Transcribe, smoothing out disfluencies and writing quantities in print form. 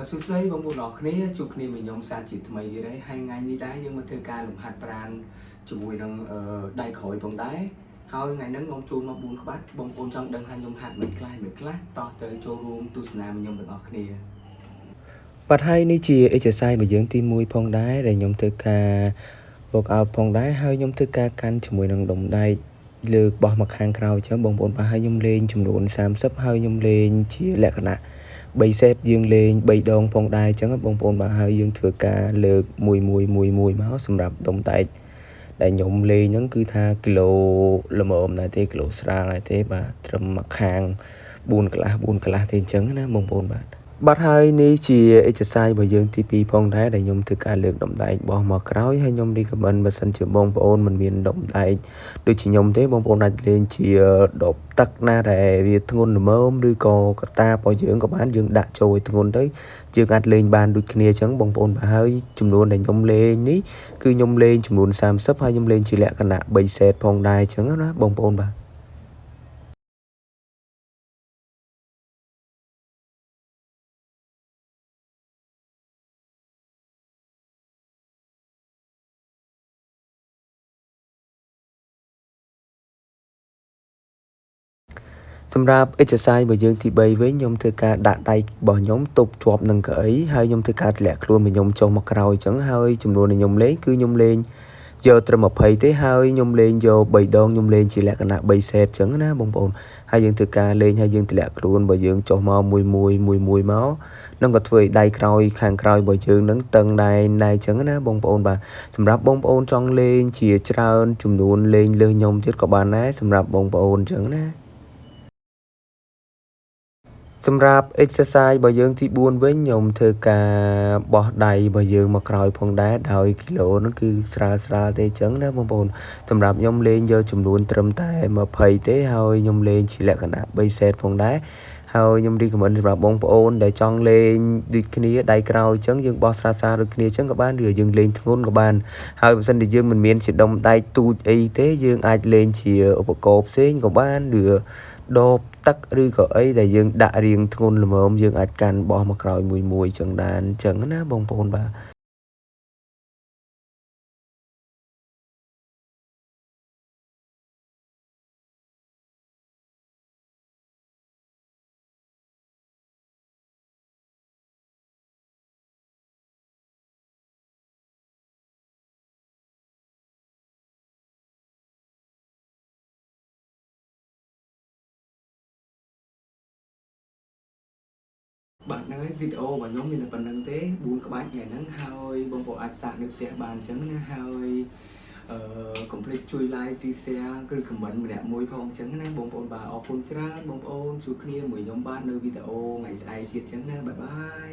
សួស្តីបងប្អូនអរគ្នាជួបគ្នាមួយខ្ញុំសាជាថ្មីទៀតហើយថ្ងៃនេះដែរយើងមកធ្វើការលំហាត់ប្រាណជាមួយនឹងដៃក្រោយផងដែរហើយថ្ងៃនេះខ្ញុំចូលមក4ក្បាច់បងប្អូនចង់ដឹងថាខ្ញុំហាត់មិនខ្លះតោះទៅចូលរួមទស្សនាមួយខ្ញុំទាំងអស់គ្នាបាត់ហើយនេះជា exercise របស់យើងទី1ផងដែរដែលខ្ញុំធ្វើការ workout ផងដែរហើយខ្ញុំធ្វើការកាន់ជាមួយនឹងដុំដៃលើកបោះមកខាងក្រោយចឹងបងប្អូនបាទហើយខ្ញុំលេងចំនួន30ហើយខ្ញុំលេងជាលក្ខណៈ3 set យើងលេង3ដងផងដែរចឹងបងប្អូនបាទហើយយើងធ្វើការលើកមួយមកសម្រាប់ដុំដែកដែលខ្ញុំលេងហ្នឹងគឺថាគីឡូល្មមដែរទេគីឡូស្រាលដែរទេបាទត្រឹមមកខាង4កន្លះទេអញ្ចឹងណាបងប្អូនបាទបាត់ហើយនេះជា exercise របស់យើងទី2ផងដែរដែលខ្ញុំធ្វើការលើកដុំដែកបោះមកក្រោយហើយខ្ញុំ recommend បើសិនជាបងប្អូនមិនមានដុំដែកដូចជាខ្ញុំទេបងប្អូនអាចលេងជាដបទឹកណាដែលវាធ្ងន់ល្មមឬក៏កតារបស់យើងក៏បានយើងដាក់ចូលឲ្យធ្ងន់ទៅយើងអាចលេងបានដូចគ្នាអញ្ចឹងបងប្អូនបាទហើយចំនួនដែលខ្ញុំលេងនេះគឺខ្ញុំលេងចំនួន30ហើយខ្ញុំលេងជាលក្ខណៈ3 set ផងដែរអញ្ចឹងណាបងប្អូនបាទសម្រាប់ exercise របស់យើងទី3វិញខ្ញុំធ្វើការដាក់ដៃរបស់ខ្ញុំទប់ជាប់នឹងកៅអីហើយខ្ញុំធ្វើការធ្លាក់ខ្លួនរបស់ខ្ញុំចុះមកក្រោយអញ្ចឹងហើយចំនួនដែលខ្ញុំលេងគឺខ្ញុំលេងយកត្រឹម20ទេហើយខ្ញុំលេងយក3ដងខ្ញុំលេងជាលក្ខណៈ3 set អញ្ចឹងណាបងប្អូនហើយយើងធ្វើការលេងហើយយើងធ្លាក់ខ្លួនរបស់យើងចុះមកមួយមកនឹងក៏ធ្វើឲ្យដៃក្រោយខាងក្រោយរបស់យើងនឹងតឹងដែរអញ្ចឹងណាបងប្អូនបាទសម្រាប់បងប្អូនចង់លេងជាច្រើនចំនួនលេងលើសខ្ញុំទៀតក៏បានដែរសម្រាប់បងប្អូនអញ្ចឹងណាសម្រាប់ exercise របស់យើងទី4វិញខ្ញុំធ្វើការបោះដៃរបស់យើងមកក្រោយផងដែរដោយគីឡូហ្នឹងគឺស្រាលទេអញ្ចឹងណាបងប្អូនសម្រាប់ខ្ញុំលេងយកចំនួនត្រឹមតែ20ទេហើយខ្ញុំលេងជាលក្ខណៈ3 set ផងដែរហើយខ្ញុំ recommend សម្រាប់បងប្អូនដែលចង់លេងដូចគ្នាដៃក្រោយអញ្ចឹងយើងបោះស្រាលដូចគ្នាអញ្ចឹងក៏បានឬយើងលេងធ្ងន់ក៏បានហើយបើសិនជាយើងមិនមានជាដុំដែកទូចអីទេយើងអាចលេងជាឧបករណ៍ផ្សេងក៏បានឬដបទឹកឬក៏អីដែលយើងដាក់រៀងធ្ងន់ល្មមយើងអាចកាន់បោះមកក្រោយមួយចឹងដែរអញ្ចឹងណាបងប្អូនបាទបាទហ្នឹងហើយវីដេអូរបស់ខ្ញុំមានតែប៉ុណ្្នឹងទេ4ក្បាច់ថ្ងៃហ្នឹងហើយបងប្អូនអាចសាកនៅផ្ទះបានអញ្ចឹងណាហើយកុំភ្លេចជួយ like ឬ share ឬ comment ម្នាក់មួយផងអញ្ចឹងណាបងប្អូនបាទអរគុណច្រើនបងប្អូនជួបគ្នាមួយខ្ញុំបាននៅវីដេអូថ្ងៃស្អែកទៀតអញ្ចឹងណាបាយបាយ